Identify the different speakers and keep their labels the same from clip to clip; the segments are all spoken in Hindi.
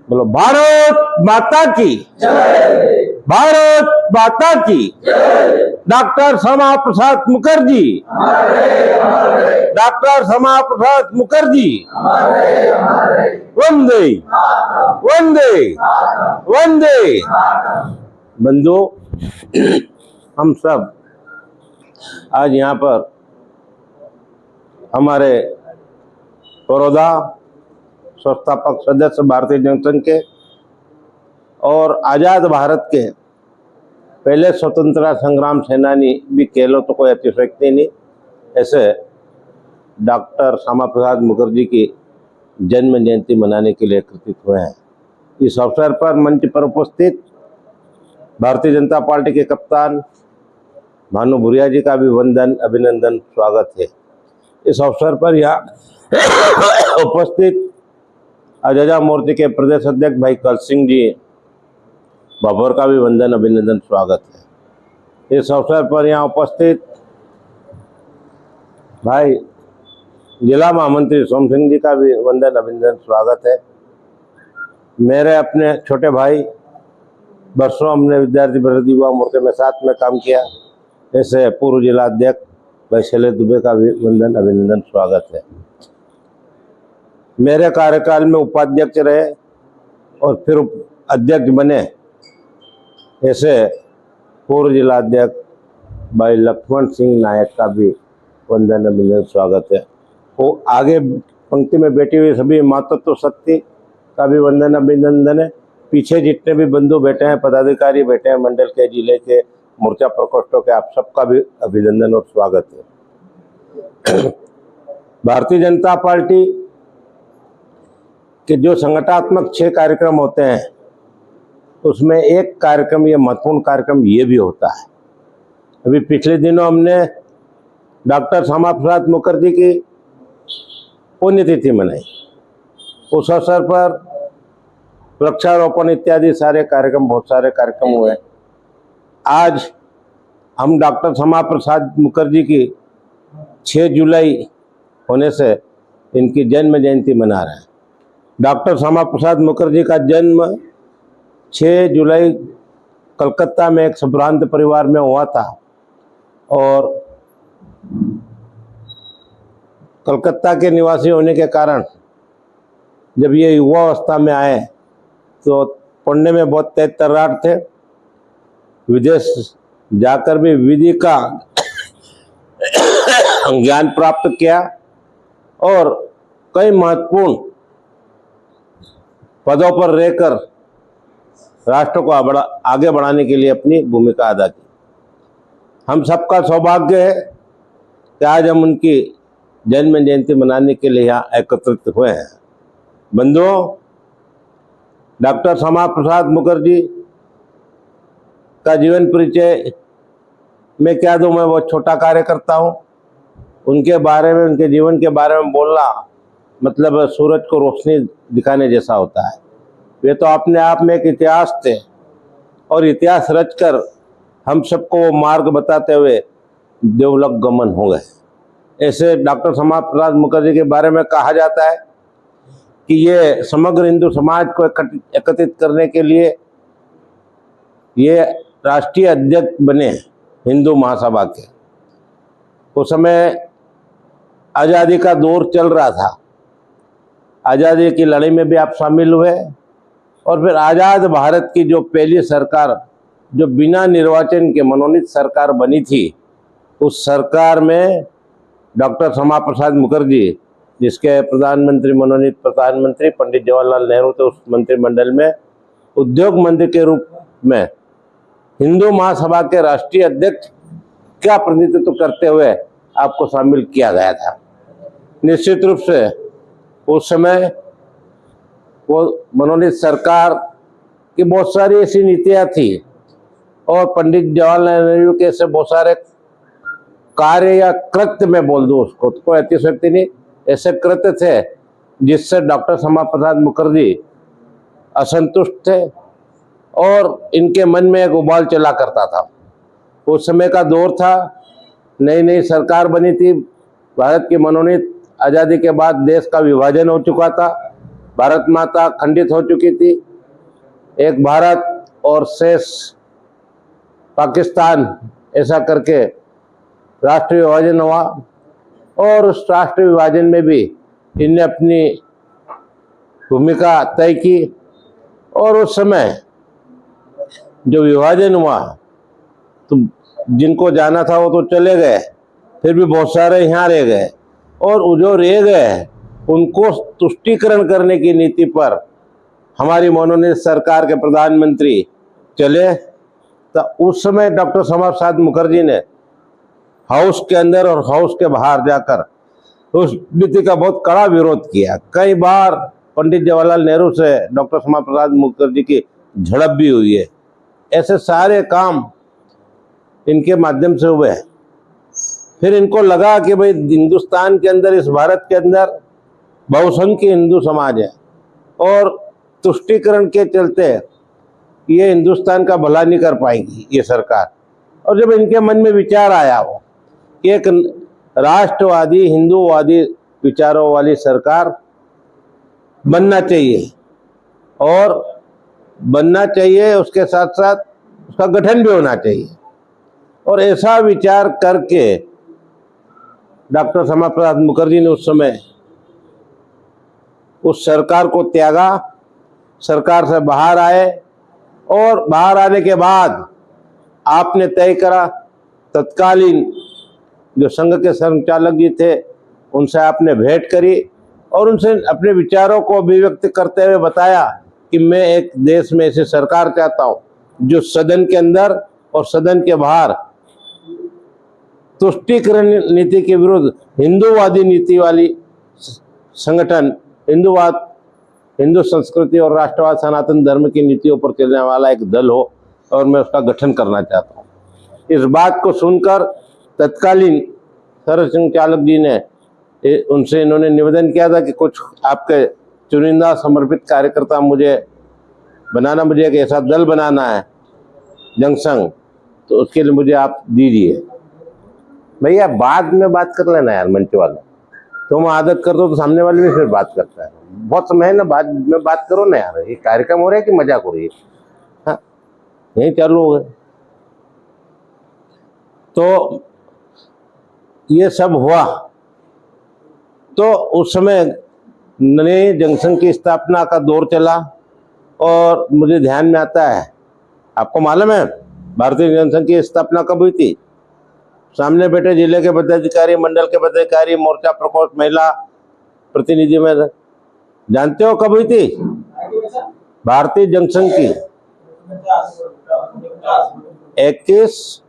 Speaker 1: बोलो भारत माता की जय। भारत माता की जय। डॉक्टर श्यामा प्रसाद मुखर्जी, डॉक्टर श्यामा प्रसाद मुखर्जी, वंदे वंदे वंदे। बंधुओं, हम सब आज यहाँ पर हमारे बड़ौदा संस्थापक सदस्य भारतीय जनता संघ के और आज़ाद भारत के पहले स्वतंत्रता संग्राम सेनानी भी कह लो तो कोई अतिशयोक्ति नहीं, ऐसे डॉक्टर श्यामा प्रसाद मुखर्जी की जन्म जयंती मनाने के लिए एकत्रित हुए हैं। इस अवसर पर मंच पर उपस्थित भारतीय जनता पार्टी के कप्तान भानु भूरिया जी का भी वंदन अभिनंदन स्वागत है। इस अवसर पर यहाँ उपस्थित आजादा मोर्चे के प्रदेश अध्यक्ष भाई कल सिंह जी बाबर का भी वंदन अभिनंदन स्वागत है। इस अवसर पर यहाँ उपस्थित भाई जिला महामंत्री सोम सिंह जी का भी वंदन अभिनंदन स्वागत है। मेरे अपने छोटे भाई वर्षों हमने विद्यार्थी विरोधी युवा मोर्चे में साथ में काम किया, ऐसे पूर्व जिला अध्यक्ष भाई शैलेश दुबे का भी वंदन अभिनंदन स्वागत है। मेरे कार्यकाल में उपाध्यक्ष रहे और फिर अध्यक्ष बने, ऐसे पूर्व जिला अध्यक्ष भाई लक्ष्मण सिंह नायक का भी वंदन अभिनंदन स्वागत है। वो आगे पंक्ति में बैठी हुई सभी मातृत्व शक्ति का भी वंदन अभिनंदन है। पीछे जितने भी बंधु बैठे हैं, पदाधिकारी बैठे हैं, मंडल के, जिले के, मोर्चा प्रकोष्ठों के, आप सबका भी अभिनंदन और स्वागत है। भारतीय जनता पार्टी के जो संगठनात्मक 6 कार्यक्रम होते हैं, उसमें एक कार्यक्रम, ये महत्वपूर्ण कार्यक्रम ये भी होता है। अभी पिछले दिनों हमने डॉक्टर श्यामा प्रसाद मुखर्जी की पुण्यतिथि मनाई। उस अवसर पर वृक्षारोपण इत्यादि सारे कार्यक्रम, बहुत सारे कार्यक्रम हुए। आज हम डॉक्टर श्यामा प्रसाद मुखर्जी की 6 जुलाई होने से इनकी जन्म जयंती मना रहे हैं। डॉक्टर श्यामा प्रसाद मुखर्जी का जन्म 6 जुलाई कलकत्ता में एक संभ्रांत परिवार में हुआ था और कलकत्ता के निवासी होने के कारण जब ये युवा अवस्था में आए तो पढ़ने में बहुत तेज तर्रार थे। विदेश जाकर भी विधि का ज्ञान प्राप्त किया और कई महत्वपूर्ण पदों पर रहकर राष्ट्र को आगे बढ़ाने के लिए अपनी भूमिका अदा की। हम सबका सौभाग्य है कि आज हम उनकी जन्म जयंती मनाने के लिए यहाँ एकत्रित हुए हैं। बंधुओं, डॉक्टर श्यामा प्रसाद मुखर्जी का जीवन परिचय मैं क्या दूं, मैं बहुत छोटा कार्य करता हूँ। उनके बारे में, उनके जीवन के बारे में बोलना मतलब सूरज को रोशनी दिखाने जैसा होता है। वे तो अपने आप में एक इतिहास थे और इतिहास रचकर हम सबको वो मार्ग बताते हुए देवलोक गमन हो गए। ऐसे डॉक्टर श्यामा प्रसाद मुखर्जी के बारे में कहा जाता है कि ये समग्र हिंदू समाज को एकत्रित करने के लिए ये राष्ट्रीय अध्यक्ष बने हिंदू महासभा के। उस समय आज़ादी का दौर चल रहा था, आज़ादी की लड़ाई में भी आप शामिल हुए और फिर आज़ाद भारत की जो पहली सरकार, जो बिना निर्वाचन के मनोनीत सरकार बनी थी, उस सरकार में डॉक्टर श्यामा प्रसाद मुखर्जी, जिसके प्रधानमंत्री, मनोनीत प्रधानमंत्री पंडित जवाहरलाल नेहरू थे, उस मंत्रिमंडल में उद्योग मंत्री के रूप में हिंदू महासभा के राष्ट्रीय अध्यक्ष का प्रतिनिधित्व करते हुए आपको शामिल किया गया था। निश्चित रूप से उस समय वो मनोनीत सरकार की बहुत सारी ऐसी नीतियाँ थी और पंडित जवाहरलाल नेहरू के ऐसे बहुत सारे कार्य या कृत्य, मैं बोल दूं उसको तो कोई अतिशयोक्ति नहीं, ऐसे कृत्य थे जिससे डॉक्टर श्यामा प्रसाद मुखर्जी असंतुष्ट थे और इनके मन में एक उबाल चला करता था। उस समय का दौर था, नई नई सरकार बनी थी, भारत की मनोनीत आज़ादी के बाद देश का विभाजन हो चुका था, भारत माता खंडित हो चुकी थी, एक भारत और शेष पाकिस्तान ऐसा करके राष्ट्र विभाजन हुआ और उस राष्ट्र विभाजन में भी इनने अपनी भूमिका तय की। और उस समय जो विभाजन हुआ तो जिनको जाना था वो तो चले गए, फिर भी बहुत सारे यहाँ रह गए, और जो रह गए उनको तुष्टीकरण करने की नीति पर हमारी मनोनीत सरकार के प्रधानमंत्री चले। तो उस समय डॉक्टर श्यामा प्रसाद मुखर्जी ने हाउस के अंदर और हाउस के बाहर जाकर उस नीति का बहुत कड़ा विरोध किया। कई बार पंडित जवाहरलाल नेहरू से डॉक्टर श्यामा प्रसाद मुखर्जी की झड़प भी हुई है। ऐसे सारे काम इनके माध्यम से हुए। फिर इनको लगा कि भाई हिंदुस्तान के अंदर, इस भारत के अंदर बहुसंख्य हिंदू समाज है और तुष्टीकरण के चलते ये हिंदुस्तान का भला नहीं कर पाएगी ये सरकार। और जब इनके मन में विचार आया हो कि एक राष्ट्रवादी हिंदूवादी विचारों वाली सरकार बनना चाहिए, और बनना चाहिए उसके साथ साथ उसका गठन भी होना चाहिए, और ऐसा विचार करके डॉक्टर श्यामा प्रसाद मुखर्जी ने उस समय उस सरकार को त्यागा, सरकार से बाहर आए, और बाहर आने के बाद आपने तय करा, तत्कालीन जो संघ के संचालक जी थे उनसे आपने भेंट करी और उनसे अपने विचारों को अभिव्यक्त करते हुए बताया कि मैं एक देश में ऐसी सरकार चाहता हूं जो सदन के अंदर और सदन के बाहर तुष्टीकरण नीति के विरुद्ध हिंदूवादी नीति वाली संगठन, हिंदूवाद, हिंदू संस्कृति और राष्ट्रवाद सनातन धर्म की नीतियों पर चलने वाला एक दल हो, और मैं उसका गठन करना चाहता हूं। इस बात को सुनकर तत्कालीन सरसंघचालक जी ने उनसे इन्होंने निवेदन किया था कि कुछ आपके चुनिंदा समर्पित कार्यकर्ता मुझे बनाना, मुझे एक ऐसा दल बनाना है जनसंघ, तो उसके लिए मुझे आप दीजिए। भैया बाद में बात कर लेना यार, मंच वाले तुम आदत कर दो तो सामने वाले भी फिर बात करता है। बहुत समय है ना, बाद में बात करो ना यार, ये कार्यक्रम हो रहा है कि मजाक हो रही है? हाँ, यही चालू हो गए। तो ये सब हुआ, तो उस समय नए जनसंघ की स्थापना का दौर चला, और मुझे ध्यान में आता है, आपको मालूम है भारतीय जनसंघ की स्थापना कब हुई थी? सामने बैठे जिले के पदाधिकारी, मंडल के पदाधिकारी, मोर्चा प्रकोष्ठ महिला प्रतिनिधि में जानते हो कब हुई थी भारतीय जनसंघ की? 21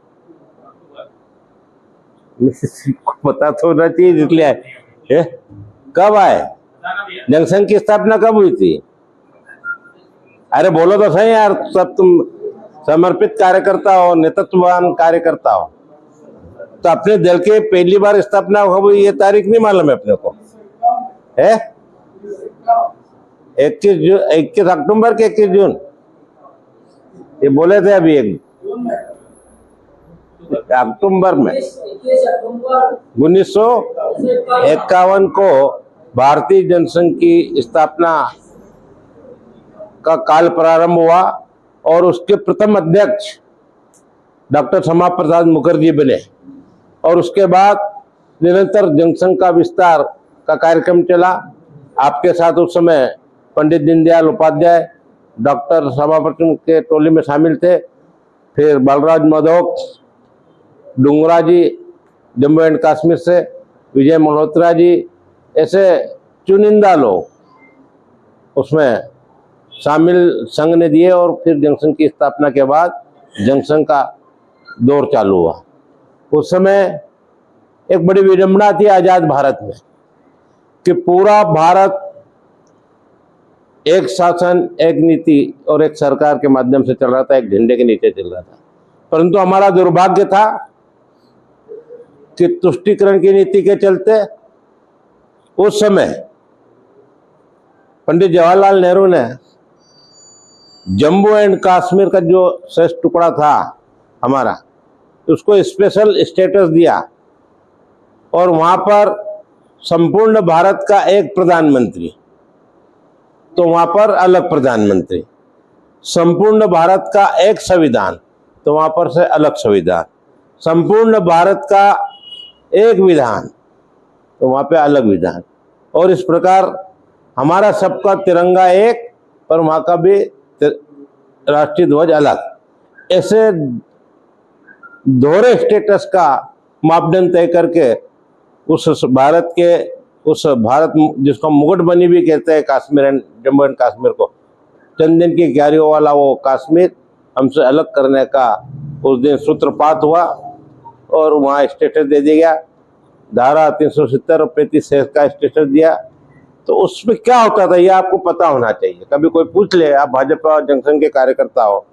Speaker 1: पता तो होना चाहिए, इसलिए कब आए? जनसंघ की स्थापना कब हुई थी? अरे बोलो तो सही यार, सब तुम समर्पित कार्यकर्ता हो, नेतृत्ववान कार्यकर्ता हो, तो अपने दल के पहली बार स्थापना कब हुई ये तारीख नहीं मालूम है अपने को? है 21 अक्टूबर के 21 जून ये बोले थे अभी, एक अक्टूबर में 1951 को भारतीय जनसंघ की स्थापना का काल प्रारंभ हुआ, और उसके प्रथम अध्यक्ष डॉक्टर श्यामा प्रसाद मुखर्जी बने, और उसके बाद निरंतर जनसंघ का विस्तार का कार्यक्रम चला। आपके साथ उस समय पंडित दीनदयाल उपाध्याय डॉक्टर श्यामा प्रसाद के टोली में शामिल थे, फिर बलराज माधोक, डूंगरा जी जम्मू एंड कश्मीर से, विजय मल्होत्रा जी, ऐसे चुनिंदा लोग उसमें शामिल संघ ने दिए, और फिर जनसंघ की स्थापना के बाद जनसंघ का दौर चालू हुआ। उस समय एक बड़ी विडंबना थी आजाद भारत में कि पूरा भारत एक शासन, एक नीति और एक सरकार के माध्यम से चल रहा था, एक झंडे के नीचे चल रहा था। परंतु हमारा दुर्भाग्य था कि तुष्टीकरण की नीति के चलते उस समय पंडित जवाहरलाल नेहरू ने जम्मू एंड कश्मीर का जो शेष टुकड़ा था हमारा, उसको स्पेशल स्टेटस दिया, और वहां पर संपूर्ण भारत का एक प्रधानमंत्री, तो वहां पर अलग प्रधानमंत्री, संपूर्ण भारत का एक संविधान, तो वहां पर से अलग संविधान, संपूर्ण भारत का एक विधान, तो वहां पे अलग विधान, और इस प्रकार हमारा सबका तिरंगा एक पर वहां का भी राष्ट्रीय ध्वज अलग। ऐसे दोहरे स्टेटस का मापदंड तय करके उस भारत जिसको मुकुटबनी भी कहते हैं काश्मीर एंड जम्मू एंड कश्मीर को, चंद दिन की क्यारियों वाला वो कश्मीर हमसे अलग करने का उस दिन सूत्रपात हुआ और वहाँ स्टेटस दे दिया गया। धारा 370 और 35 का स्टेटस दिया। तो उसमें क्या होता था ये आपको पता होना चाहिए। कभी कोई पूछ ले, आप भाजपा जंक्शन के कार्यकर्ता हो,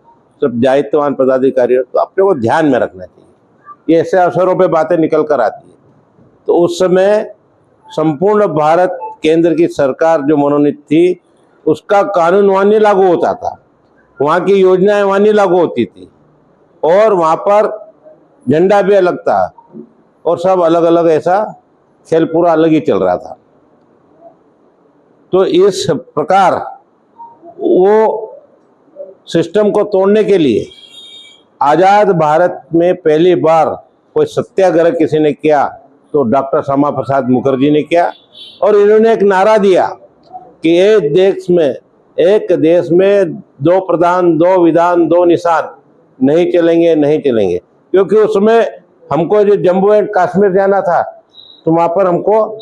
Speaker 1: सब दायित्ववान पदाधिकारी हो, तो अपने को ध्यान में रखना चाहिए। ये ऐसे अवसरों पे बातें निकल कर आती है। तो उस समय संपूर्ण भारत केंद्र की सरकार जो मनोनीत थी, उसका कानून वहाँ नहीं लागू होता था, वहाँ की योजनाएं वहाँ नहीं लागू होती थी, और वहाँ पर झंडा भी अलग था और सब अलग अलग, ऐसा खेल पूरा अलग ही चल रहा था। तो इस प्रकार वो सिस्टम को तोड़ने के लिए आजाद भारत में पहली बार कोई सत्याग्रह किसी ने किया तो डॉक्टर श्यामा प्रसाद मुखर्जी ने किया। और इन्होंने एक नारा दिया कि एक देश में दो प्रधान, दो विधान, दो निशान नहीं चलेंगे, नहीं चलेंगे। क्योंकि उसमें हमको जो जम्मू एंड कश्मीर जाना था तो वहाँ पर हमको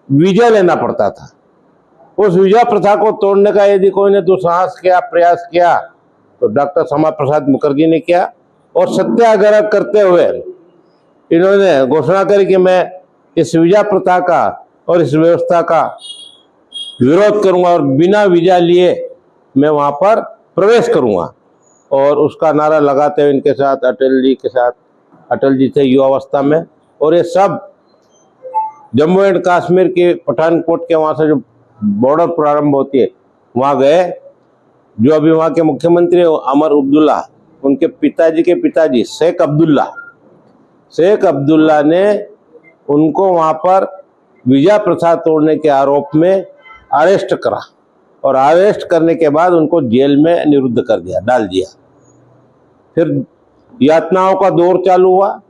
Speaker 1: वीजा लेना पड़ता था। उस वीजा प्रथा को तोड़ने का यदि कोई ने दुस्साहस किया, प्रयास किया, तो डॉक्टर श्यामा प्रसाद मुखर्जी ने किया। और सत्याग्रह करते हुए इन्होंने घोषणा करी कि मैं इस वीजा प्रथा का और इस व्यवस्था का विरोध करूंगा और बिना वीजा लिए मैं वहां पर प्रवेश करूंगा। और उसका नारा लगाते हुए इनके साथ अटल जी थे युवावस्था में। और ये सब जम्मू एंड कश्मीर के पठानकोट के वहां से जो बॉर्डर प्रारंभ होती है वहां गए। जो अभी वहां के मुख्यमंत्री उमर अब्दुल्ला, उनके पिताजी के पिताजी शेख अब्दुल्ला ने उनको वहां पर वीजा प्रथा तोड़ने के आरोप में अरेस्ट करा और अरेस्ट करने के बाद उनको जेल में निरुद्ध कर दिया, डाल दिया। फिर यातनाओं का दौर चालू हुआ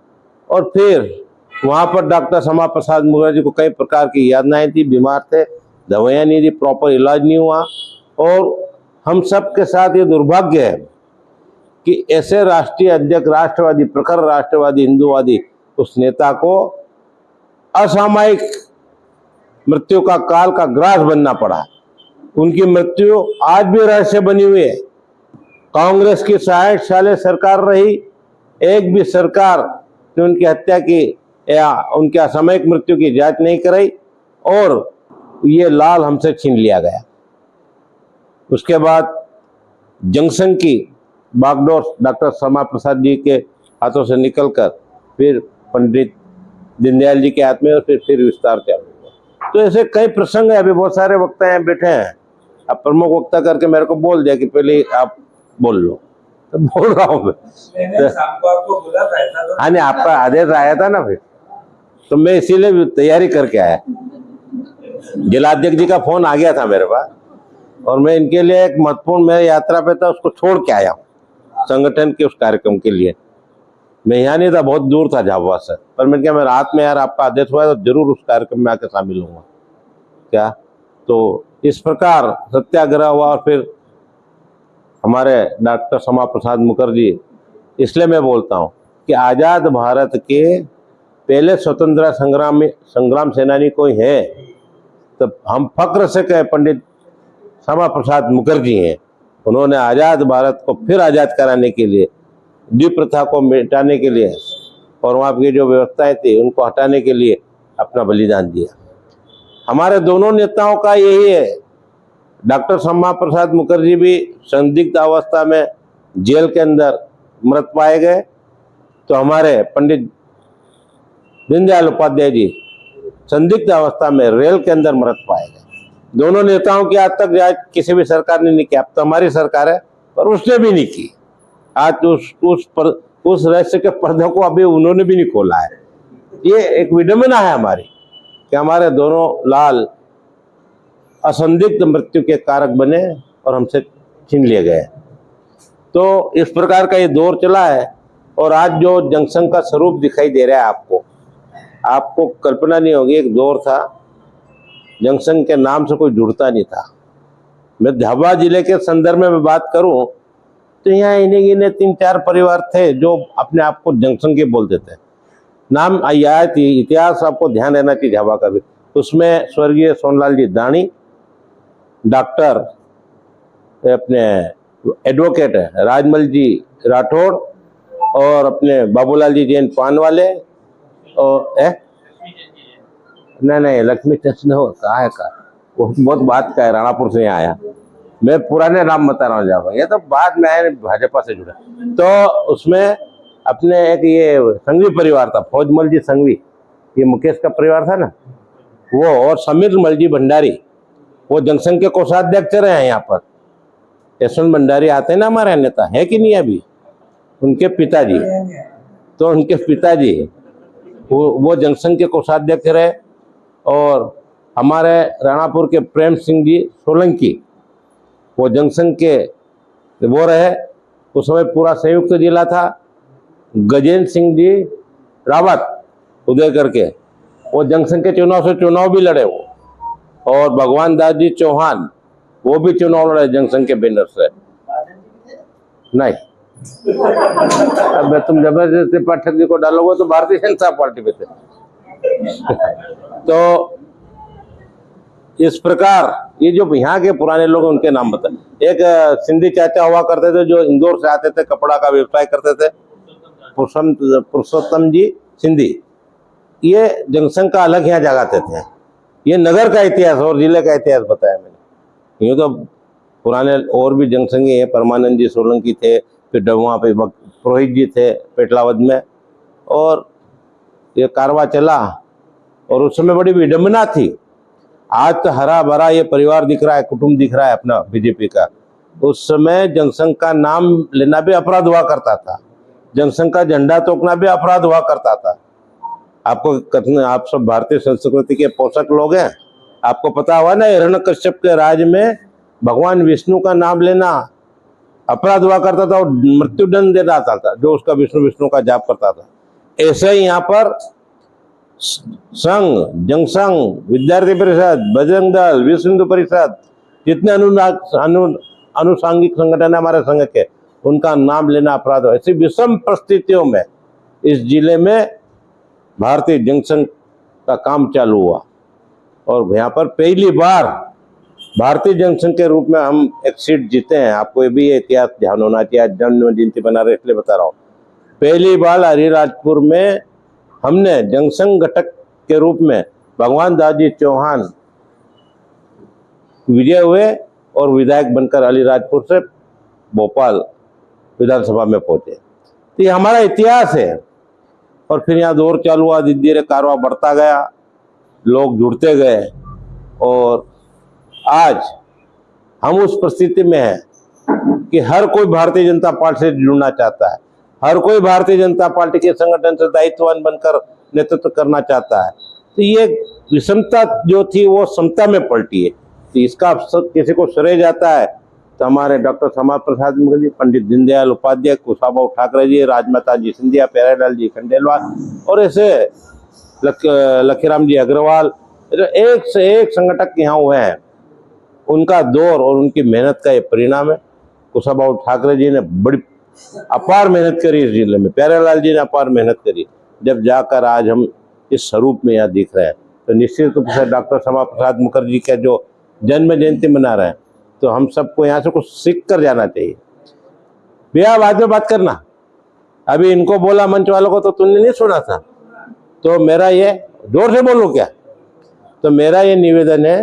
Speaker 1: और फिर वहां पर डॉक्टर श्यामा प्रसाद मुखर्जी को कई प्रकार की यातनाएं थी, बीमार थे, दवाइयां नहीं थी, प्रॉपर इलाज नहीं हुआ। और हम सब के साथ ये दुर्भाग्य है कि ऐसे राष्ट्रीय अध्यक्ष, राष्ट्रवादी, प्रखर राष्ट्रवादी, हिंदूवादी उस नेता को असामयिक मृत्यु का काल का ग्रास बनना पड़ा। उनकी मृत्यु आज भी रहस्य बनी हुई है। कांग्रेस की 60 सालें सरकार रही, एक भी सरकार ने उनकी हत्या की या उनके असामयिक मृत्यु की जांच नहीं कराई और ये लाल हमसे छीन लिया गया। उसके बाद जंक्शन की बागडोर डॉक्टर श्यामा प्रसाद जी के हाथों से निकलकर फिर पंडित दीनदयाल जी के हाथ में और फिर विस्तार चालू हुआ। तो ऐसे कई प्रसंग है। अभी बहुत सारे वक्ता यहाँ बैठे हैं। अब प्रमुख वक्ता करके मेरे को बोल दिया कि पहले आप बोल लो, तो बोल रहा हूँ मैं। हाँ नहीं, आपका आदेश आया था ना, फिर तो मैं इसीलिए तैयारी करके आया। जिलाध्यक्ष जी का फोन आ गया था मेरे पास और मैं इनके लिए एक महत्वपूर्ण, मैं यात्रा पे था, उसको छोड़ के आया हूँ संगठन के उस कार्यक्रम के लिए। मैं यहाँ नहीं था, बहुत दूर था झाबुआ से, पर मैंने कहा मेरे हाथ में यार आपका आदेश हुआ है तो जरूर उस कार्यक्रम में आके शामिल होऊंगा। क्या तो इस प्रकार सत्याग्रह हुआ। और फिर हमारे डॉक्टर श्यामा प्रसाद मुखर्जी, इसलिए मैं बोलता हूँ कि आज़ाद भारत के पहले स्वतंत्रता संग्राम सेनानी कोई है तो हम फक्र से कहे पंडित श्यामा प्रसाद मुखर्जी हैं। उन्होंने आज़ाद भारत को फिर आज़ाद कराने के लिए, द्वीप प्रथा को मिटाने के लिए और वहाँ की जो व्यवस्थाएं थी उनको हटाने के लिए अपना बलिदान दिया। हमारे दोनों नेताओं का यही है। डॉक्टर श्यामा प्रसाद मुखर्जी भी संदिग्ध अवस्था में जेल के अंदर मृत पाए गए, तो हमारे पंडित दीनदयाल उपाध्याय जी संदिग्ध अवस्था में रेल के अंदर मृत पाए गए। दोनों नेताओं की आज तक जांच किसी भी सरकार ने नहीं की। अब तो हमारी सरकार है पर उसने भी नहीं की। आज उस रहस्य के पर्दे को अभी उन्होंने भी नहीं खोला है। ये एक विडंबना है हमारी कि हमारे दोनों लाल असंदिग्ध मृत्यु के कारक बने और हमसे छीन लिए गए। तो इस प्रकार का ये दौर चला है। और आज जो जनसंघ का स्वरूप दिखाई दे रहा है आपको कल्पना नहीं होगी। एक दौर था जनसंघ के नाम से कोई जुड़ता नहीं था। मैं झाबुआ जिले के संदर्भ में बात करूं तो यहाँ इन्हें गिने 3-4 परिवार थे जो अपने आप को जनसंघ के बोलते थे। नाम याद इतिहास आपको ध्यान रहना चाहिए झाबुआ का भी। उसमें स्वर्गीय सोनलाल जी दानी, डॉक्टर अपने एडवोकेट राजमल जी राठौड़ और अपने बाबूलाल जी जैन पान वाले और नहीं लक्ष्मी चंद कहा है का वो बहुत बात का है, राणापुर से यहाँ आया। मैं पुराने नाम बता रहा हूँ जाऊँगा, ये तो बाद में आया, भाजपा से जुड़ा। तो उसमें अपने एक ये संघवी परिवार था, फौजमल जी संघवी, ये मुकेश का परिवार था ना वो, और समीर मल जी भंडारी वो जनसंघ के कोषाध्यक्ष रहे हैं। यहाँ पर यशवंत भंडारी आते हैं ना हमारे नेता, है कि नहीं अभी, उनके पिताजी, तो उनके पिताजी वो जनसंघ के कोषाध्यक्ष रहे। और हमारे राणापुर के प्रेम सिंह जी सोलंकी वो जनसंघ के वो रहे, उस समय पूरा संयुक्त जिला था। गजेंद्र सिंह जी रावत उदय करके वो जनसंघ के चुनाव भी लड़े वो, और भगवान दास जी चौहान वो भी चुनाव लड़े जनसंघ के बैनर से। नहीं अब तुम जबरदस्ती पाठक जी को डालोगे तो भारतीय जनता पार्टी में थे। तो इस प्रकार ये जो यहाँ के पुराने लोग उनके नाम बताए। एक सिंधी चाचा हुआ करते थे जो इंदौर से आते थे, कपड़ा का व्यवसाय करते थे, पुरुषोत्तम जी सिंधी। ये जनसंघ का अलग यहाँ जगाते थे। ये नगर का इतिहास और जिले का इतिहास बताया मैंने। यूँ तो पुराने और भी जनसंघी हैं, परमानंद जी सोलंकी थे, फिर वहाँ पे पुरोहित जी थे पेटलावद में, और ये कारवा चला। और उस समय बड़ी विडंबना थी। आज तो हरा भरा ये परिवार दिख रहा है, कुटुंब दिख रहा है अपना बीजेपी का। उस समय जनसंघ का नाम लेना भी अपराध हुआ करता था, जनसंघ का झंडा तोड़ना भी अपराध हुआ करता था। आपको आप सब भारतीय संस्कृति के पोषक लोग हैं, आपको पता हुआ ना हिरण्यकश्यप के राज में भगवान विष्णु का नाम लेना अपराध हुआ करता था और मृत्युदंड देना आता था जो उसका विष्णु का जाप करता था। ऐसे ही यहाँ पर संघ, जनसंघ, विद्यार्थी परिषद, बजरंग दल, विश्व हिंदू परिषद, जितने अनुसांगिक संगठन है हमारे संघ के, उनका नाम लेना अपराध हो। ऐसी विषम परिस्थितियों में इस जिले में भारतीय जनसंघ का काम चालू हुआ और यहाँ पर पहली बार भारतीय जनसंघ के रूप में हम एक सीट जीते हैं। आपको ये भी इतिहास ध्यान होना चाहिए, आज जन्म जयंती बना रहे इसलिए बता रहा हूँ। पहली बार हरिराजपुर में हमने जनसंघ घटक के रूप में भगवान दास जी चौहान विजय हुए और विधायक बनकर अलीराजपुर से भोपाल विधानसभा में पहुंचे। तो ये हमारा इतिहास है। और फिर यहाँ दौर चालू हुआ, धीरे धीरे कारवा बढ़ता गया, लोग जुड़ते गए और आज हम उस परिस्थिति में हैं कि हर कोई भारतीय जनता पार्टी से जुड़ना चाहता है, हर कोई भारतीय जनता पार्टी के संगठन से दायित्ववान बनकर नेतृत्व करना चाहता है। तो ये विषमता जो थी वो समता में पलटी है। तो इसका किसी को श्रेय जाता है तो हमारे डॉक्टर श्यामा प्रसाद मुखर्जी, पंडित दीनदयाल उपाध्याय, कुशाभाऊ ठाकरे जी, राजमाता जी सिंधिया, प्यारेलाल जी खंडेलवाल और ऐसे लखीराम जी अग्रवाल, एक से एक संगठक यहाँ हुए हैं। उनका दौर और उनकी मेहनत का ये परिणाम है। कुशाभाऊ ठाकरे जी ने बड़ी अपार मेहनत करी इस जिले में, प्यारेलाल जी ने अपार मेहनत करी, जब जाकर आज हम इस स्वरूप में यहाँ दिख रहे हैं। तो निश्चित रूप से डॉक्टर श्यामा प्रसाद मुखर्जी का जो जन्म जयंती मना रहे हैं तो हम सबको यहाँ से कुछ सीख कर जाना चाहिए। भैया बाद में बात करना, अभी इनको बोला मंच वालों को तो तुमने नहीं सुना था, तो मेरा ये जोर से बोलूं क्या? तो मेरा ये निवेदन है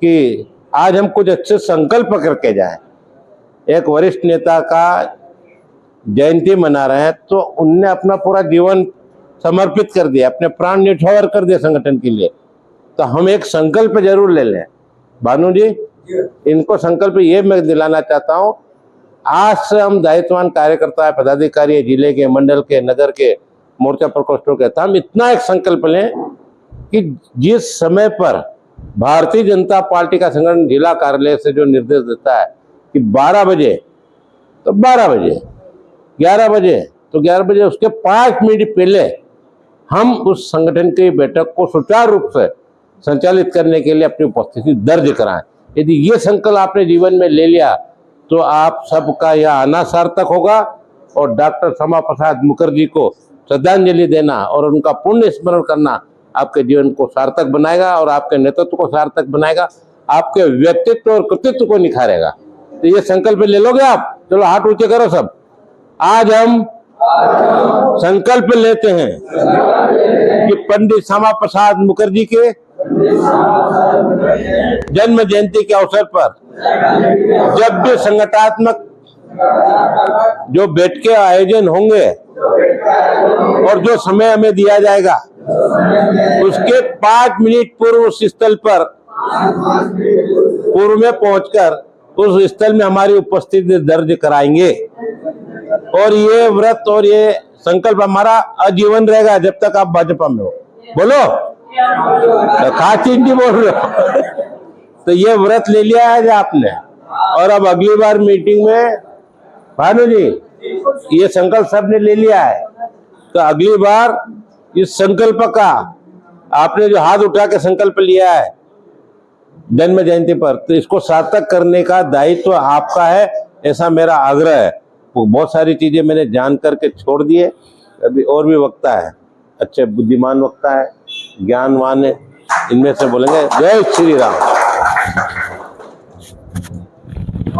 Speaker 1: कि आज हम कुछ अच्छे संकल्प करके जाएं। एक वरिष्ठ नेता का जयंती मना रहे हैं तो उनने अपना पूरा जीवन समर्पित कर दिया, अपने प्राण न्यौछावर कर दिए संगठन के लिए। तो हम एक संकल्प जरूर ले लें। भानु जी, इनको संकल्प ये मैं दिलाना चाहता हूँ, आज से हम दायित्ववान कार्यकर्ता है, पदाधिकारी है, जिले के, मंडल के, नगर के, मोर्चा प्रकोष्ठों कहता, हम इतना एक संकल्प लें कि जिस समय पर भारतीय जनता पार्टी का संगठन जिला कार्यालय से जो निर्देश देता है कि 12 बजे तो 12 बजे, 11 बजे तो 11 बजे, उसके 5 मिनट पहले हम उस संगठन की बैठक को सुचारू रूप से संचालित करने के लिए अपनी उपस्थिति दर्ज कराएं। यदि ये संकल्प आपने जीवन में ले लिया तो आप सबका यह आना सार्थक होगा और डॉक्टर श्यामा प्रसाद मुखर्जी को श्रद्धांजलि देना और उनका पुण्य स्मरण करना आपके जीवन को सार्थक बनाएगा और आपके नेतृत्व को सार्थक बनाएगा, आपके व्यक्तित्व और कृतित्व को निखारेगा। तो ये संकल्प ले लोगे आप? चलो हाथ ऊंचे करो सब। आज हम संकल्प लेते हैं कि पंडित श्यामा प्रसाद मुखर्जी के जन्म जयंती के अवसर पर जब भी संगठनात्मक जो बैठ के आयोजन होंगे और जो समय हमें दिया जाएगा उसके 5 मिनट पूर्व उस स्थल पर पूर्व में पहुंचकर उस स्थल में हमारी उपस्थिति दर्ज कराएंगे। और ये व्रत और ये संकल्प हमारा आजीवन रहेगा जब तक आप भाजपा में हो। बोलो, खाची बोल रहे हो। तो ये व्रत ले लिया है आपने, और अब अगली बार मीटिंग में भानु जी ये संकल्प सबने ले लिया है, तो अगली बार इस संकल्प का आपने जो हाथ उठा के संकल्प लिया है जन्म जयंती पर, तो इसको सार्थक करने का दायित्व आपका है, ऐसा मेरा आग्रह है। वो बहुत सारी चीजें मैंने जान करके छोड़ दिए, अभी और भी वक्ता है, अच्छे बुद्धिमान वक्ता है, ज्ञानवान है, इनमें से बोलेंगे। जय श्री राम।